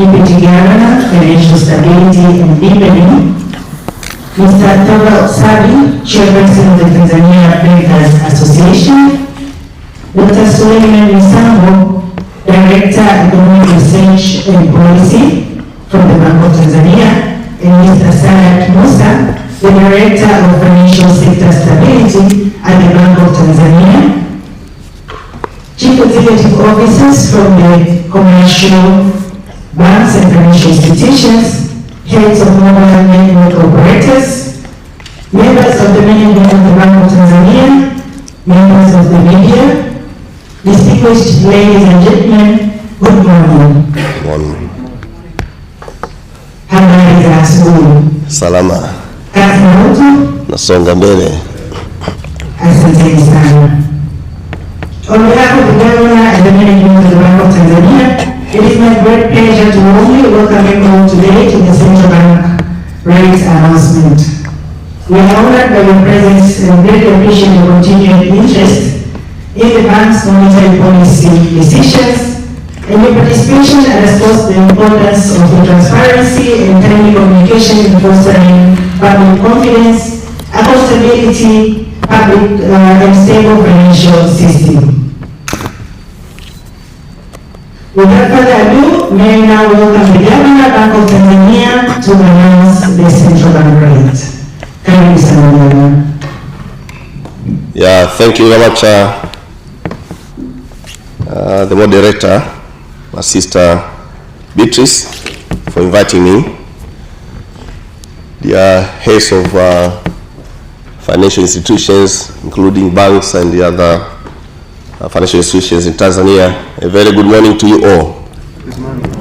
Deputy Gavana, Financial Stability and Deepening, Mr. Tatu, Chairperson of the Tanzania Bankers Association, Dr. Suleiman Misambo, Director, Economic Research and Policy from the Bank of Tanzania, and Mr. Salaam, the Director of Financial Sector Stability at the Bank of Tanzania, Chief Executive Officers from the commercial banks and financial institutions, heads of mobile network operators, members of the management of the Bank of Tanzania, members of the media, distinguished ladies and gentlemen, good morning. Good morning. Habari za asubuhi. Salama. Kazi na utu. Nasonga mbele. Asanteni sana. On behalf of the Governor and the management of the Bank of Tanzania, it is my great pleasure to warmly welcome you all today to the Central Bank rate announcement. We are honored by your presence and greatly appreciate your continued interest in the bank's monetary policy decisions and your participation underscores the importance of the transparency and timely communication in fostering public confidence, accountability, public and stable financial system. Without further ado, may I now welcome the Governor, Bank of Tanzania, to announce the central bank rate. Thank you, Governor. Yeah, thank you very much, the moderator, my sister Beatrice, for inviting me. Dear heads of financial institutions, including banks and the other financial institutions in Tanzania, a very good morning to you all. Good morning.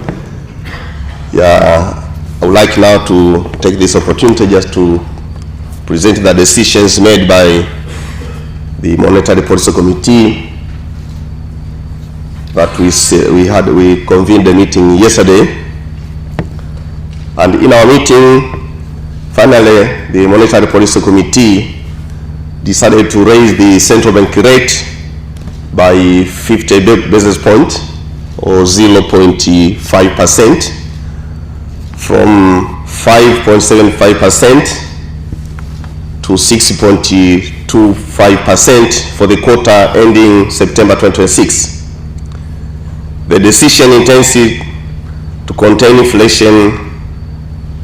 Yeah, I would like now to take this opportunity just to present the decisions made by the Monetary Policy Committee that we convened a meeting yesterday, and in our meeting, finally, the Monetary Policy Committee decided to raise the central bank rate by 50 basis points, or 0.5%, from 5.75% to 6.25% for the quarter ending September 2026. The decision intends to contain inflation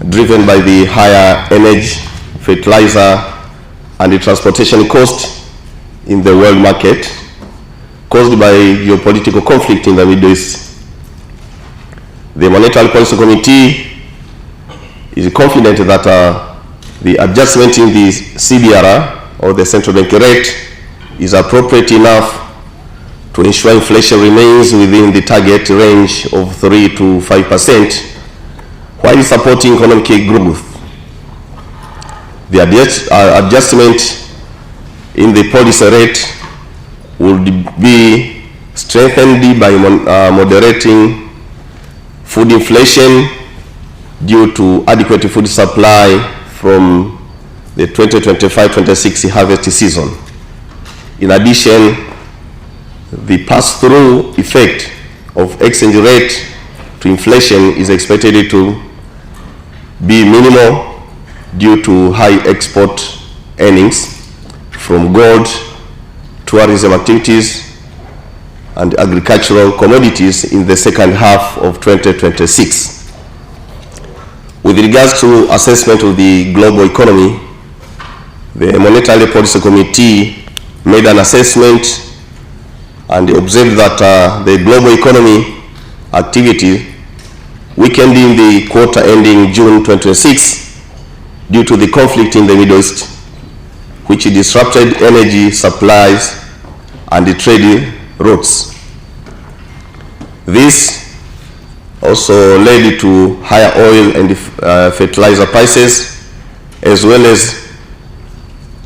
driven by the higher energy, fertilizer, and the transportation cost in the world market caused by geopolitical conflict in the Middle East. The Monetary Policy Committee is confident that the adjustment in the CBR, or the central bank rate, is appropriate enough to ensure inflation remains within the target range of 3 to 5%, while supporting economic growth. The adjustment in the policy rate would be strengthened by moderating food inflation due to adequate food supply from the 2025-26 harvest season. In addition, the pass-through effect of exchange rate to inflation is expected to be minimal due to high export earnings from gold, tourism activities, and agricultural commodities in the second half of 2026. With regards to assessment of the global economy, the Monetary Policy Committee made an assessment and observed that the global economy activity weakened in the quarter ending June 2026 due to the conflict in the Middle East, which disrupted energy supplies and the trade routes. This also led to higher oil and fertilizer prices, as well as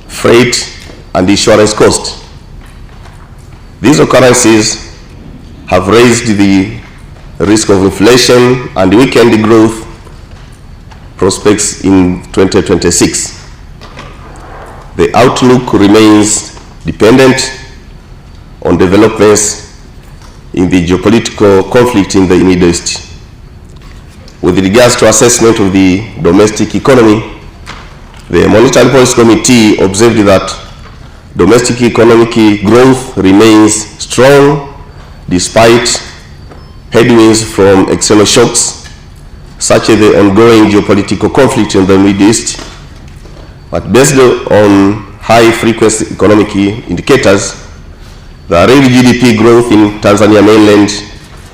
freight and insurance costs. These occurrences have raised the risk of inflation and weakened the growth prospects in 2026. The outlook remains dependent on developments in the geopolitical conflict in the Middle East. With regards to assessment of the domestic economy, the Monetary Policy Committee observed that domestic economic growth remains strong despite headwinds from external shocks, such as the ongoing geopolitical conflict in the Middle East. But based on high-frequency economic indicators, the real GDP growth in Tanzania mainland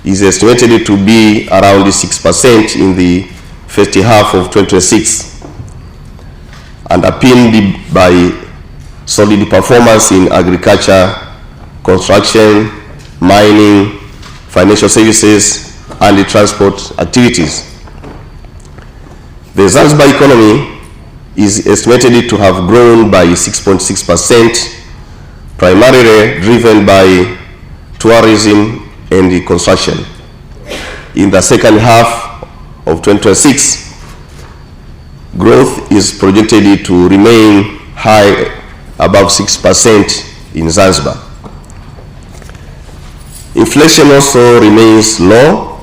is estimated to be around 6% in the first half of 2026, underpinned by solid performance in agriculture, construction, mining, financial services, and the transport activities. The Zanzibar economy is estimated to have grown by 6.6%, primarily driven by tourism and the construction. In the second half of 2026, growth is projected to remain high, above 6% in Zanzibar. Inflation also remains low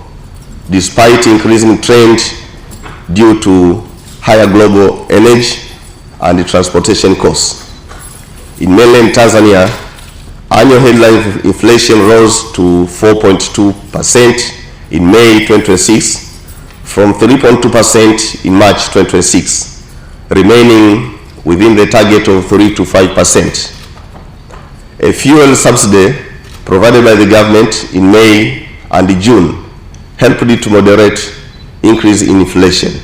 despite increasing trend due to higher global energy and transportation costs. In mainland Tanzania, annual headline inflation rose to 4.2% in May 2026 from 3.2% in March 2026, remaining within the target of 3 to 5%. A fuel subsidy provided by the government in May and June helped to moderate increase in inflation.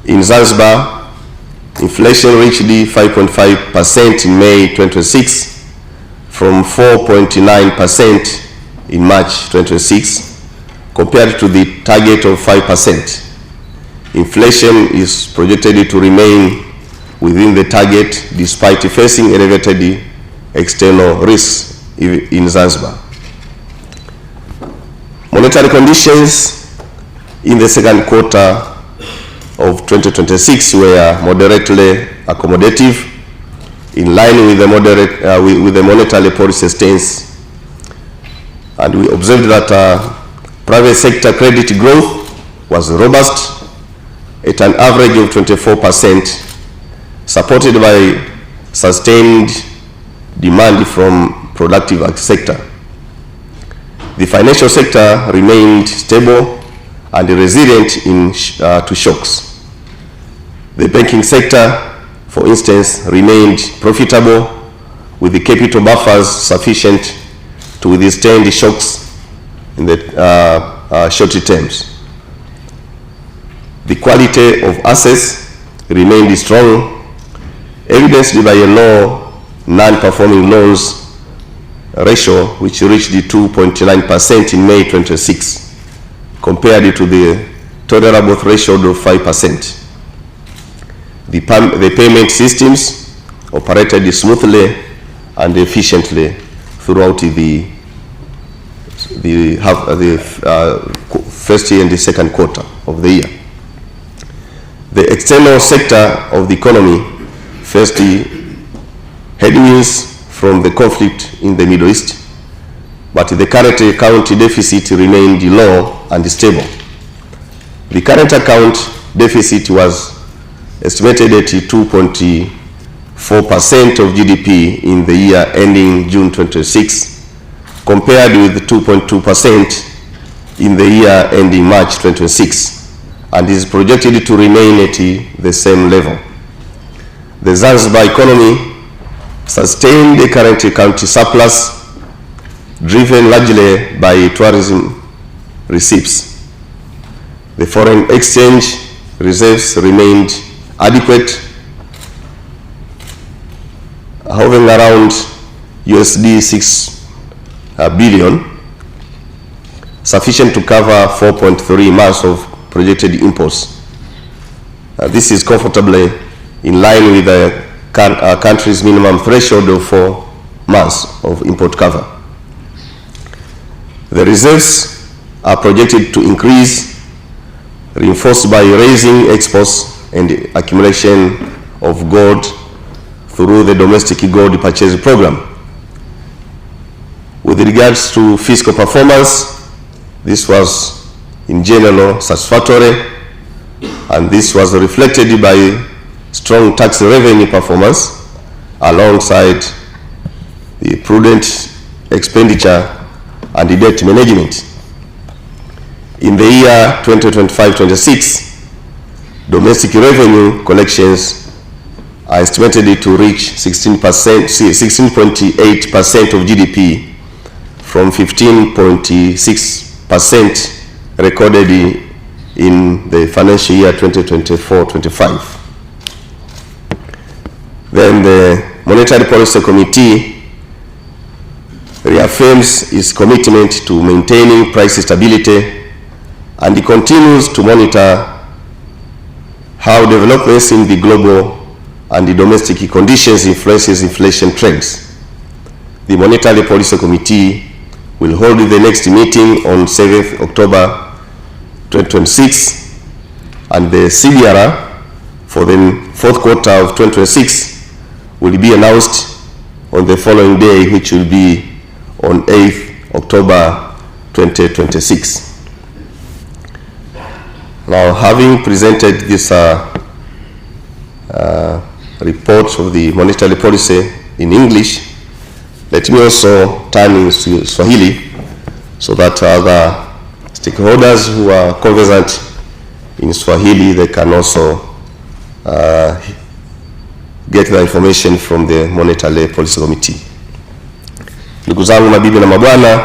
In Zanzibar, inflation reached 5.5% in May 2026 from 4.9% in March 2026, compared to the target of 5%. Inflation is projected to remain within the target despite facing elevated external risks in Zanzibar. Monetary conditions in the second quarter of 2026 were moderately accommodative, in line with the monetary policy stance, and we observed that private sector credit growth was robust at an average of 24%, supported by sustained demand from productive sector. The financial sector remained stable and resilient to shocks. The banking sector, for instance, remained profitable with the capital buffers sufficient to withstand the shocks in the short terms. The quality of assets remained strong, evidenced by a low non-performing loans ratio, which reached 2.9% in May 2026, compared to the tolerable threshold of 5%. The payment systems operated smoothly and efficiently throughout the first and the second quarter of the year. The external sector of the economy faced headwinds from the conflict in the Middle East, but the current account deficit remained low and stable. The current account deficit was estimated at 2.4% of GDP in the year ending June 26, compared with 2.2% in the year ending March 26, and is projected to remain at the same level. The Zanzibar economy sustained the current account surplus, driven largely by tourism receipts. The foreign exchange reserves remained adequate, hovering around $6 billion, sufficient to cover 4.3 months of projected imports. This is comfortably in line with the country's minimum threshold of 4 months of import cover. The reserves are projected to increase, reinforced by raising exports and the accumulation of gold through the domestic gold purchase program. With regards to fiscal performance, this was in general satisfactory, and this was reflected by strong tax revenue performance alongside the prudent expenditure and the debt management. In the year 2025-26, domestic revenue collections are estimated to reach 16.8% of GDP from 15.6% recorded in the financial year 2024-25. Then the Monetary Policy Committee reaffirms its commitment to maintaining price stability, and it continues to monitor how developments in the global and the domestic conditions influences inflation trends. The Monetary Policy Committee will hold the next meeting on 7th October 2026, and the CBR for the fourth quarter of 2026 will be announced on the following day, which will be on 8th October 2026. Now, having presented this report of the monetary policy in English, let me also turn into Swahili so that other stakeholders who are conversant in Swahili, they can also get the information from the Monetary Policy Committee. Ndugu zangu, mabibi na mabwana,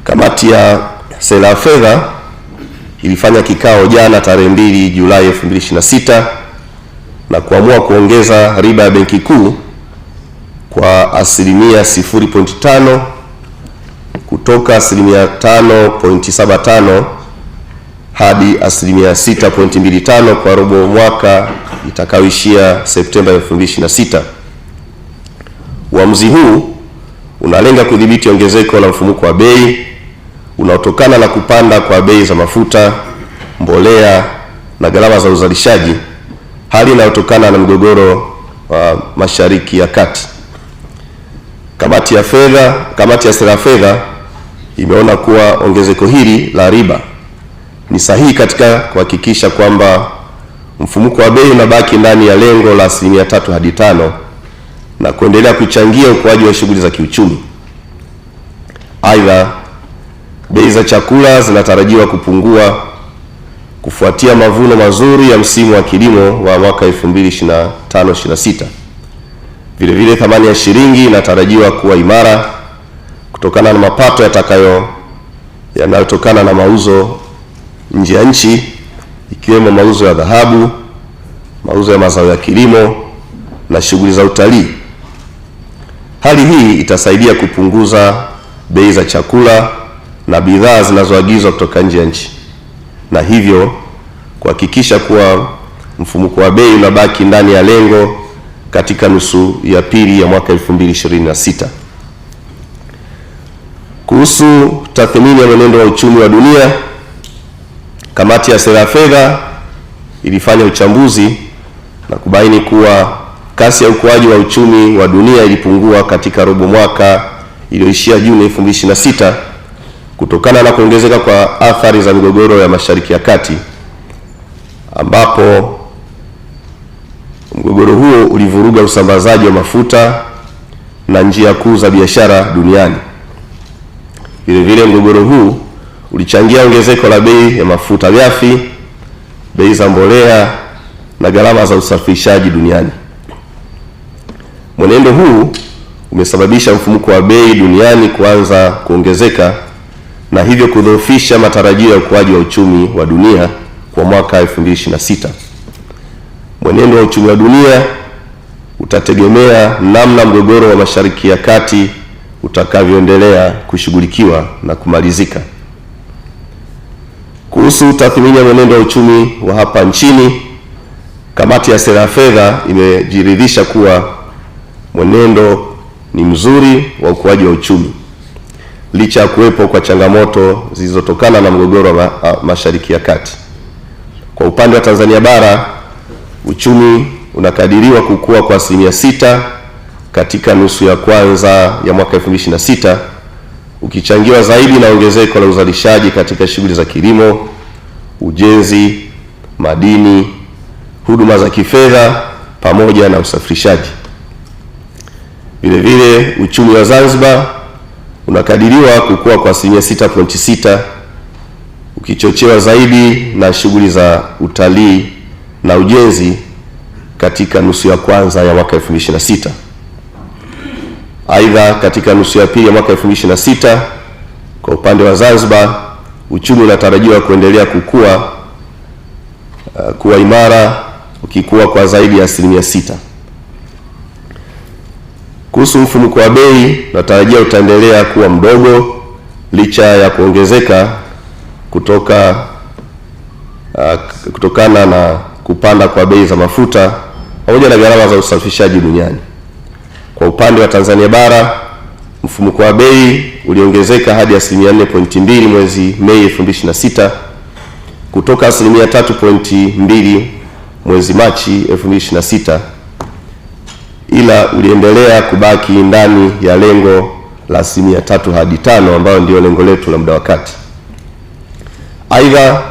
kamati ya sera ya fedha ilifanya kikao jana tarehe 2 Julai 2026 na kuamua kuongeza riba ya Benki Kuu kwa asilimia 0.5 kutoka asilimia 5.75 hadi asilimia 6.25 kwa robo mwaka itakayoishia Septemba 2026. Uamuzi huu unalenga kudhibiti ongezeko la mfumuko wa bei unaotokana na kupanda kwa bei za mafuta, mbolea na gharama za uzalishaji, hali inayotokana na mgogoro wa Mashariki ya Kati. Kamati ya sera ya fedha imeona kuwa ongezeko hili la riba ni sahihi katika kuhakikisha kwamba mfumuko wa bei unabaki ndani ya lengo la 3 hadi 5 na kuendelea kuchangia ukuaji wa shughuli za kiuchumi. Aidha, bei za chakula zinatarajiwa kupungua kufuatia mavuno mazuri ya msimu wa kilimo wa mwaka 2025-26. Vile vile thamani ya shilingi inatarajiwa kuwa imara kutokana na mapato yanayotokana na mauzo nje ya nchi, ikiwemo mauzo ya dhahabu, mauzo ya mazao ya kilimo na shughuli za utalii. Hali hii itasaidia kupunguza bei za chakula na bidhaa zinazoagizwa kutoka nje ya nchi, na hivyo kuhakikisha kuwa mfumuko wa bei unabaki ndani ya lengo katika nusu ya pili ya mwaka 2026. Kuhusu tathmini ya mwenendo wa uchumi wa dunia, kamati ya sera ya fedha ilifanya uchambuzi na kubaini kuwa kasi ya ukuaji wa uchumi wa dunia ilipungua katika robo mwaka iliyoishia Juni 2026 kutokana na kuongezeka kwa athari za migogoro ya Mashariki ya Kati, ambapo mgogoro huo ulivuruga usambazaji wa mafuta na njia kuu za biashara duniani. Vile vile mgogoro huu ulichangia ongezeko la bei ya mafuta ghafi, bei za mbolea na gharama za usafirishaji duniani. Mwenendo huu umesababisha mfumuko wa bei duniani kuanza kuongezeka na hivyo kudhoofisha matarajio ya ukuaji wa uchumi wa dunia kwa mwaka 2026. Mwenendo wa uchumi wa dunia utategemea namna mgogoro wa Mashariki ya Kati utakavyoendelea kushughulikiwa na kumalizika. Kuhusu tathmini ya mwenendo wa uchumi wa hapa nchini, kamati ya sera ya fedha imejiridhisha kuwa mwenendo ni mzuri wa ukuaji wa uchumi licha ya kuwepo kwa changamoto zilizotokana na mgogoro wa Mashariki ya Kati. Kwa upande wa Tanzania bara, uchumi unakadiriwa kukua kwa 6% katika nusu ya kwanza ya mwaka 2026 ukichangiwa zaidi na ongezeko la uzalishaji katika shughuli za kilimo, ujenzi, madini, huduma za kifedha pamoja na usafirishaji. Vile vile uchumi wa Zanzibar unakadiriwa kukua kwa 6.6%, ukichochewa zaidi na shughuli za utalii na ujenzi katika nusu ya kwanza ya mwaka 2026. Aidha, katika nusu ya pili ya mwaka 2026 kwa upande wa Zanzibar, uchumi unatarajiwa kuendelea kuwa imara, ukikua kwa zaidi ya 6%. Kuhusu mfumuko wa bei, natarajia utaendelea kuwa mdogo licha ya kuongezeka kutokana na kupanda kwa bei za mafuta pamoja na gharama za usafirishaji duniani. Kwa upande wa Tanzania bara, mfumuko wa bei uliongezeka hadi 4.2 mwezi Mei 2026 kutoka 3.2 mwezi Machi 2026, ila uliendelea kubaki ndani ya lengo la 3 hadi 5 ambayo ndio lengo letu la muda wa kati. Aidha,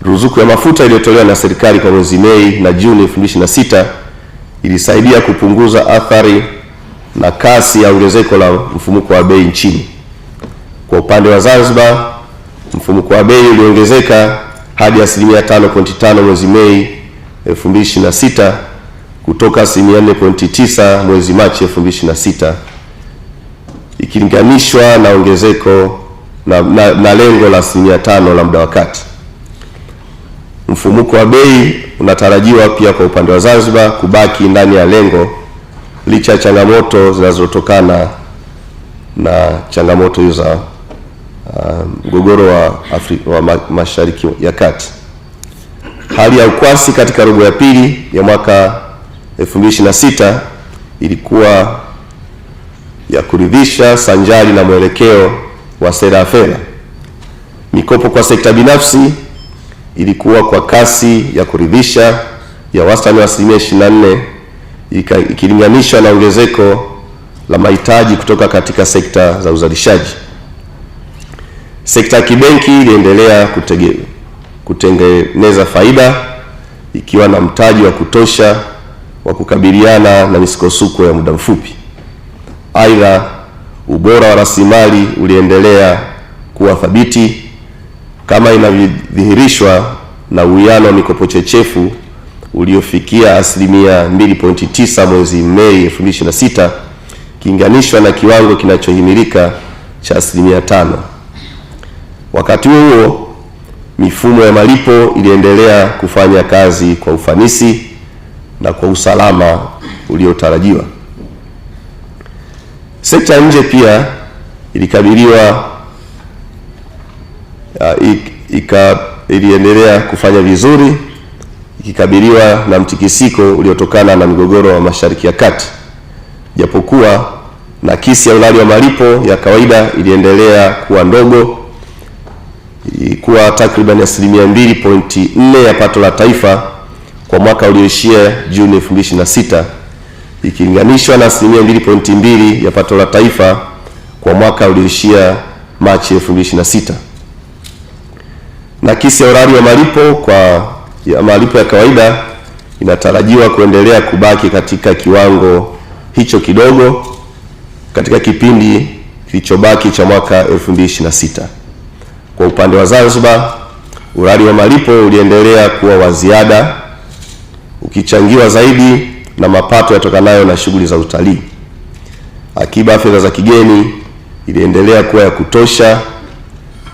ruzuku ya mafuta iliyotolewa na serikali kwa mwezi Mei na Juni 2026 ilisaidia kupunguza athari na kasi ya ongezeko la mfumuko wa bei nchini. Kwa upande wa Zanzibar, mfumuko wa bei uliongezeka hadi 5.5 mwezi Mei 2026 kutoka 4.9 mwezi Machi 2026, ikilinganishwa na ongezeko na lengo la 5% la muda wa kati. Mfumuko wa bei unatarajiwa pia kwa upande wa Zanzibar kubaki ndani ya lengo licha ya changamoto zinazotokana na changamoto hizo za mgogoro wa Mashariki ya Kati. Hali ya ukwasi katika robo ya pili ya mwaka 2026 ilikuwa ya kuridhisha sanjari na mwelekeo wa sera ya fedha. Mikopo kwa sekta binafsi ilikuwa kwa kasi ya kuridhisha ya wastani wa 24% ikilinganishwa na ongezeko la mahitaji kutoka katika sekta za uzalishaji. Sekta ya kibenki iliendelea kutengeneza faida ikiwa na mtaji wa kutosha wa kukabiliana na misukosuko ya muda mfupi. Aidha, ubora wa rasilimali uliendelea kuwa thabiti kama inavyodhihirishwa na uwiano wa mikopo chechefu uliofikia 2.9 mwezi Mei 2026 kilinganishwa na kiwango kinachohimilika cha 5%. Wakati huo, mifumo ya malipo iliendelea kufanya kazi kwa ufanisi na kwa usalama uliotarajiwa. Sekta ya nje pia iliendelea kufanya vizuri ikikabiliwa na mtikisiko uliotokana na mgogoro wa Mashariki ya Kati. Japokuwa nakisi ya ulali wa malipo ya kawaida iliendelea kuwa ndogo, ilikuwa takriban 2.4% ya pato la taifa kwa mwaka ulioishia Juni 2026 ikilinganishwa na 2.2% ya pato la taifa kwa mwaka ulioishia Machi 2026. Nakisi ya ulali wa malipo ya kawaida inatarajiwa kuendelea kubaki katika kiwango hicho kidogo katika kipindi kilichobaki cha mwaka 2026. Kwa upande wa Zanzibar, ulali wa malipo uliendelea kuwa wa ziada ukichangiwa zaidi na mapato yatokanayo na shughuli za utalii. Akiba ya fedha za kigeni iliendelea kuwa ya kutosha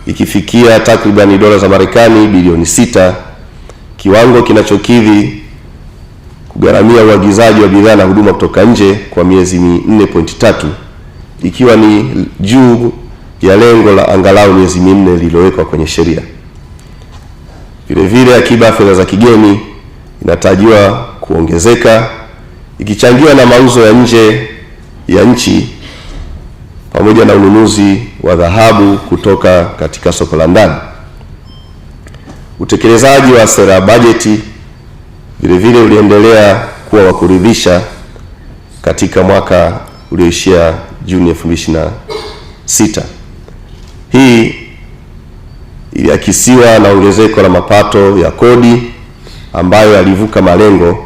ikifikia takriban dola za Marekani bilioni 6, kiwango kinachokidhi kugharamia uagizaji wa bidhaa na huduma kutoka nje kwa miezi 4.3, ikiwa ni juu ya lengo la angalau miezi 4 lililowekwa kwenye sheria. Vile vile akiba ya fedha za kigeni inatarajiwa kuongezeka ikichangiwa na mauzo ya nje ya nchi pamoja na ununuzi wa dhahabu kutoka katika soko la ndani. Utekelezaji wa sera ya bajeti vile vile uliendelea kuwa wa kuridhisha katika mwaka ulioishia Juni 2026. Hii iliakisiwa na ongezeko la mapato ya kodi ambayo yalivuka malengo,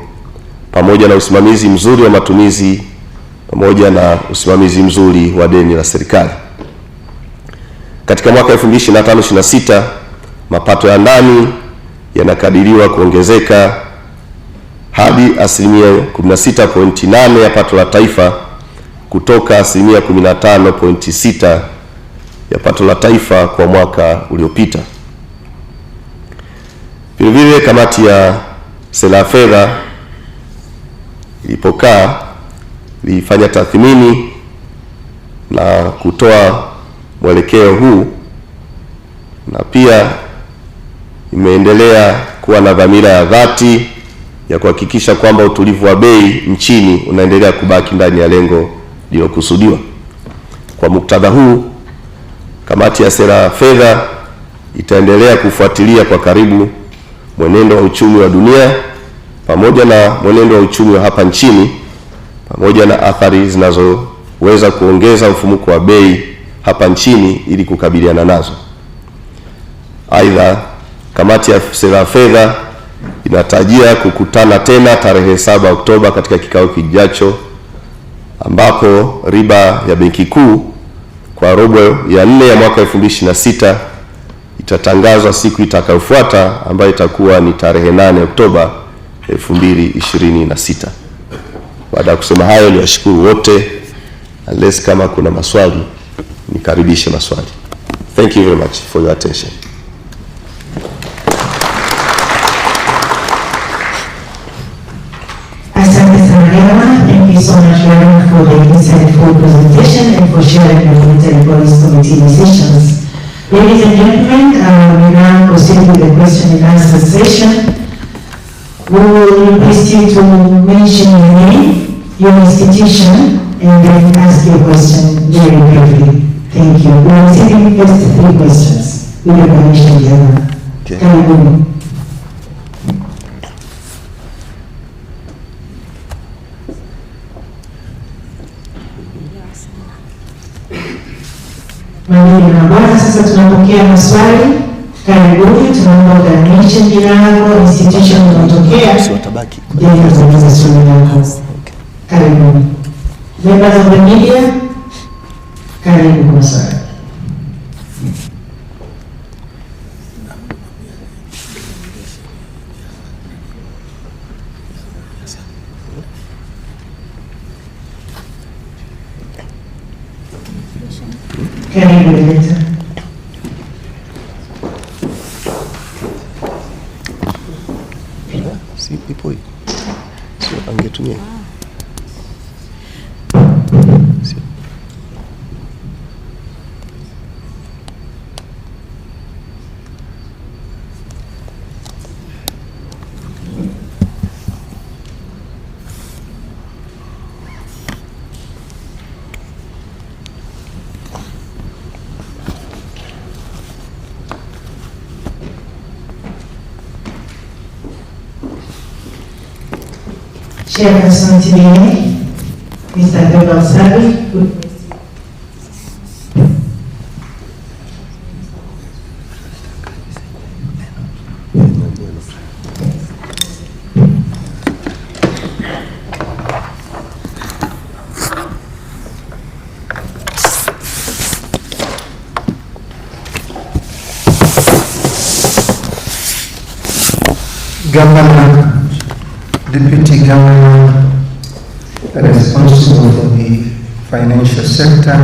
pamoja na usimamizi mzuri wa matumizi, pamoja na usimamizi mzuri wa deni la serikali. Katika mwaka 2025-26 mapato ya ndani yanakadiriwa kuongezeka hadi asilimia 16.8 ya pato la taifa kutoka asilimia 15.6 ya pato la taifa kwa mwaka uliopita. Vilevile, kamati ya sera ya fedha ilipokaa ilifanya tathmini na kutoa mwelekeo huu, na pia imeendelea kuwa na dhamira ya dhati ya kuhakikisha kwamba utulivu wa bei nchini unaendelea kubaki ndani ya lengo lililokusudiwa. Kwa muktadha huu, kamati ya sera ya fedha itaendelea kufuatilia kwa karibu mwenendo wa uchumi wa dunia pamoja na mwenendo wa uchumi wa hapa nchini, pamoja na athari zinazoweza kuongeza mfumuko wa bei hapa nchini ili kukabiliana nazo. Aidha, kamati ya sera ya fedha inatarajia kukutana tena tarehe 7 Oktoba katika kikao kijacho, ambapo riba ya Benki Kuu kwa robo ya 4 ya mwaka 2026 itatangazwa siku itakayofuata, ambayo itakuwa ni tarehe 8 Oktoba 2026. Baada ya kusema hayo, niwashukuru wote, unless kama kuna maswali nikaribishe maswali. Thank you very much for your attention. Thank you so much, Gavana, for the insightful presentation and for sharing the Monetary Policy Committee decisions. Ladies and gentlemen, we now proceed with the question and answer session. We will request you to mention your name, your institution, and then ask your question very briefly. Thank you. We are receiving first 3 questions. With your permission, Gavana. Okay. Sasa tunapokea maswali. Karibuni, tunaomba uganishe jina lako, institution unatokea, ndio tutaweza swali lako. Karibuni. Members of the media, karibu kwa swali. Karibu Leta. Si ipo hii. Sio angetumia. Sio. Chairperson TBA, Mr. Gavana. Governor, Deputy Governor responsible for the financial sector,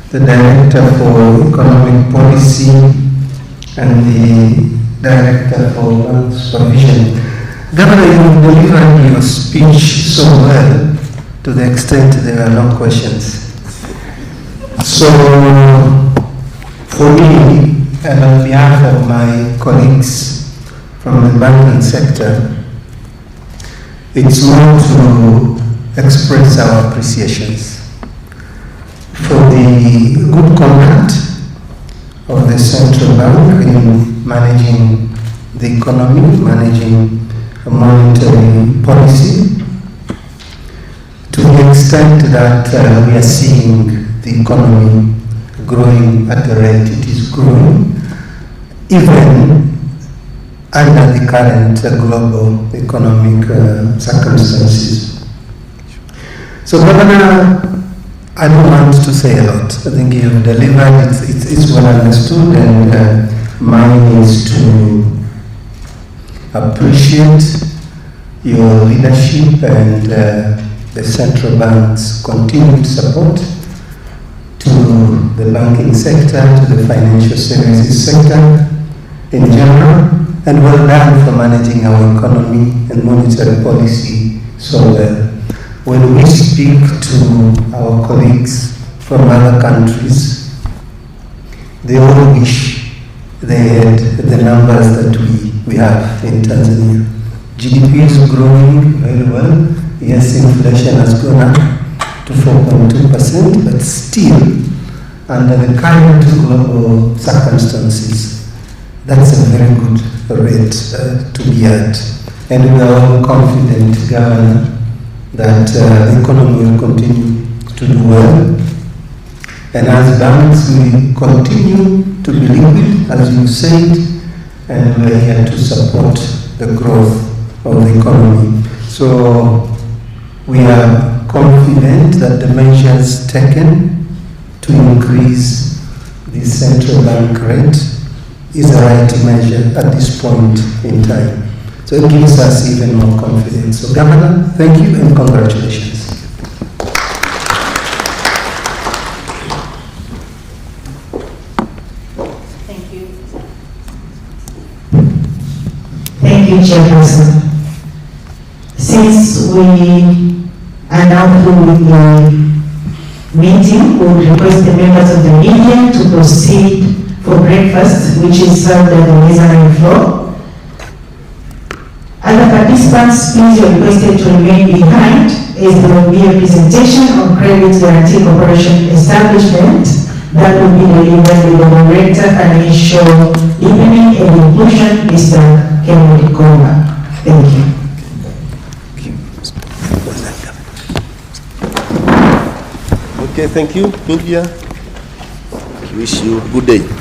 the Director for Economic Policy, and the Director for Land Supervision. Governor, you delivered your speech so well to the extent there are no questions. So, for me, and on behalf of my colleagues from the banking sector, it's more to express our appreciations for the good conduct of the central bank in managing the economy, managing a monetary policy, to the extent that we are seeing the economy growing at the rate it is growing, even under the current global economic circumstances. So, Governor, I don't want to say a lot. I think you've delivered, it's well understood, and mine is to appreciate your leadership and the central bank's continued support to the banking sector, to the financial services sector in general, and well done for managing our economy and monetary policy so well. When we speak to our colleagues from other countries, they all wish they had the numbers that we have in Tanzania. GDP is growing very well. Yes, inflation has gone up to 4.2%, but still, under the current global circumstances, that's a very good rate to be at. And we are all confident, Gavana, that the economy will continue to do well. And as banks, we continue to be liquid, as you said, and we are here to support the growth of the economy. So we are confident that the measures taken to increase the central bank rate is the right measure at this point in time. So it gives us even more confidence. So Governor, thank you and congratulations. Thank you. Thank you, Chairperson. Since we are now through with the meeting, we will request the members of the media to proceed for breakfast, which is served at the mezzanine floor. Other participants, please are requested to remain behind as there will be a presentation on Credit Guarantee Corporation establishment that will be delivered by the Director Financial Deepening and Inclusion, Mr. Kennedy Koma. Thank you. Okay, thank you, media. Wish you good day.